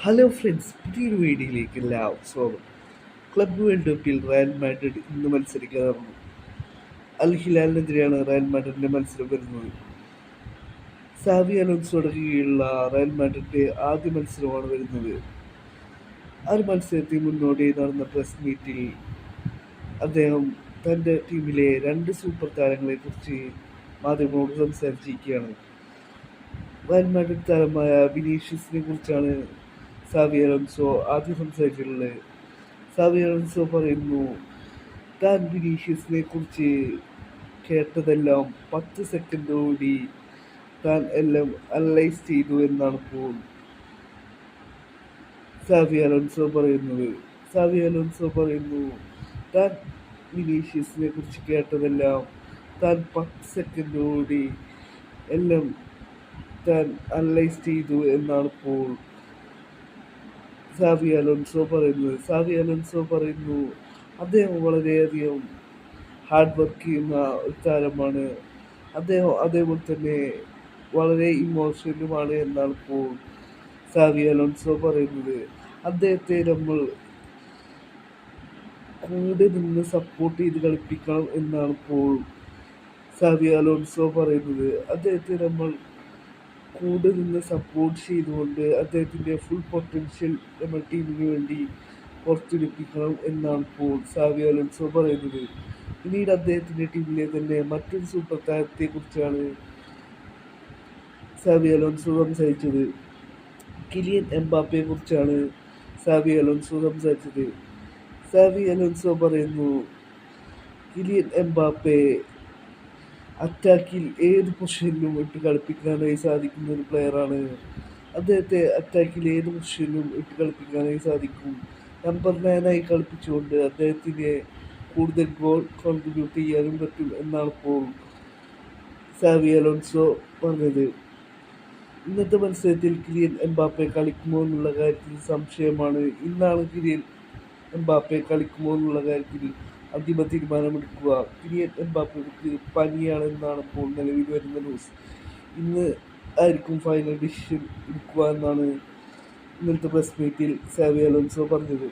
Hello friends, പുതിയൊരു വീഡിയോയിലേക്ക് എല്ലാവർക്കും സ്വാഗതം. ക്ലബ് വേൾഡ് കപ്പിൽ റയൽ മാഡ്രിഡ് ഇന്ന് മത്സരിക്കാറുണ്ട്. അൽ ഹിലാലിനെതിരെയാണ് റയൽ മാഡ്രിഡിന്റെ മത്സരം വരുന്നത്. സാവി അലോൻസോയുടെ കീഴിലുള്ള റയൽ മാഡ്രിഡിന്റെ ആദ്യ മത്സരമാണ് വരുന്നത്. ആ ഒരു മത്സരത്തിന് മുന്നോടിയായി നടന്ന പ്രസ് മീറ്റിൽ അദ്ദേഹം തൻ്റെ ടീമിലെ രണ്ട് സൂപ്പർ താരങ്ങളെ കുറിച്ച് മാധ്യമങ്ങളോട് സംസാരിച്ചിരിക്കുകയാണ്. റയൽ മാഡ്രിഡ് താരമായ വിനീഷ്യസിനെ കുറിച്ചാണ് സാവി അലോൻസോ ആദ്യം സംസാരിച്ചിട്ടുള്ളത്. സാവി അലോൻസോ പറയുന്നു, താൻ വിനീഷ്യസിനെ കുറിച്ച് കേട്ടതെല്ലാം 10 സെക്കൻഡോടുകൂടി താൻ എല്ലാം അനലൈസ് ചെയ്തു എന്നാണ് ഇപ്പോൾ സാവി അലോൻസോ പറയുന്നത്. സാവി അലോൻസോ പറയുന്നു, താൻ വിനീഷ്യസിനെ കുറിച്ച് കേട്ടതെല്ലാം താൻ 10 സെക്കൻഡോടുകൂടി എല്ലാം താൻ അനലൈസ് ചെയ്തു എന്നാണ് ഇപ്പോൾ സാവി അലോൻസോ പറയുന്നത്. സാവി അലോൻസോ പറയുന്നു, അദ്ദേഹം വളരെയധികം ഹാർഡ് വർക്ക് ചെയ്യുന്ന ഒരു താരമാണ്. അദ്ദേഹം അതേപോലെ തന്നെ വളരെ ഇമോഷണലുമാണ് എന്നാണ് ഇപ്പോൾ സാവി അലോൻസോ പറയുന്നത്. അദ്ദേഹത്തെ നമ്മൾ കൂടെ നിന്ന് സപ്പോർട്ട് ചെയ്ത് കളിപ്പിക്കണം എന്നാണ് ഇപ്പോൾ സാവി അലോൻസോ പറയുന്നത്. അദ്ദേഹത്തെ നമ്മൾ കൂടെ നിന്ന് സപ്പോർട്ട് ചെയ്തുകൊണ്ട് അദ്ദേഹത്തിൻ്റെ ഫുൾ പൊട്ടൻഷ്യൽ നമ്മൾ ടീമിന് വേണ്ടി പുറത്തെടുപ്പിക്കണം എന്നാണ് ഇപ്പോൾ സാവി അലോൻസോ പറയുന്നത്. പിന്നീട് അദ്ദേഹത്തിൻ്റെ ടീമിലെ തന്നെ മറ്റൊരു സൂപ്പർ താരത്തെക്കുറിച്ചാണ് സാവി അലോൻസോ സംസാരിച്ചത്. കിലിയൻ എംബാപ്പയെ കുറിച്ചാണ് സാവി അലോൻസോ സംസാരിച്ചത്. സാവി അലോൻസോ പറയുന്നു, കിലിയൻ എംബാപ്പെ അറ്റാക്കിൽ ഏത് പൊസിഷനിലും ഇട്ട് കളിപ്പിക്കാനായി സാധിക്കുന്ന ഒരു പ്ലെയറാണ്. അദ്ദേഹത്തെ അറ്റാക്കിൽ ഏത് പൊസിഷനിലും ഇട്ട് കളിപ്പിക്കാനായി സാധിക്കും. നമ്പർ 9 കളിപ്പിച്ചുകൊണ്ട് അദ്ദേഹത്തിന് കൂടുതൽ ഗോൾ കോൺട്രിബ്യൂട്ട് ചെയ്യാനും പറ്റും എന്നാണ് ഇപ്പോൾ സാവി അലോൻസോ പറഞ്ഞത്. ഇന്നത്തെ മത്സരത്തിൽ കിലിയൻ എംബാപ്പെ കളിക്കുമോ എന്നുള്ള കാര്യത്തിൽ സംശയമാണ്. ഇന്നാണ് കിലിയൻ എംബാപ്പെ കളിക്കുമോ എന്നുള്ള കാര്യത്തിൽ അന്തിമ തീരുമാനമെടുക്കുക. കിലിയൻ എംബാപ്പയ്ക്ക് പനിയാണെന്നാണ് ഇപ്പോൾ നിലവിൽ വരുന്ന ന്യൂസ്. ഇന്ന് ആയിരിക്കും ഫൈനൽ ഡിസിഷൻ എടുക്കുക എന്നാണ് ഇന്നത്തെ പ്രസ് മീറ്റിൽ സാവി അലോൻസോ പറഞ്ഞത്.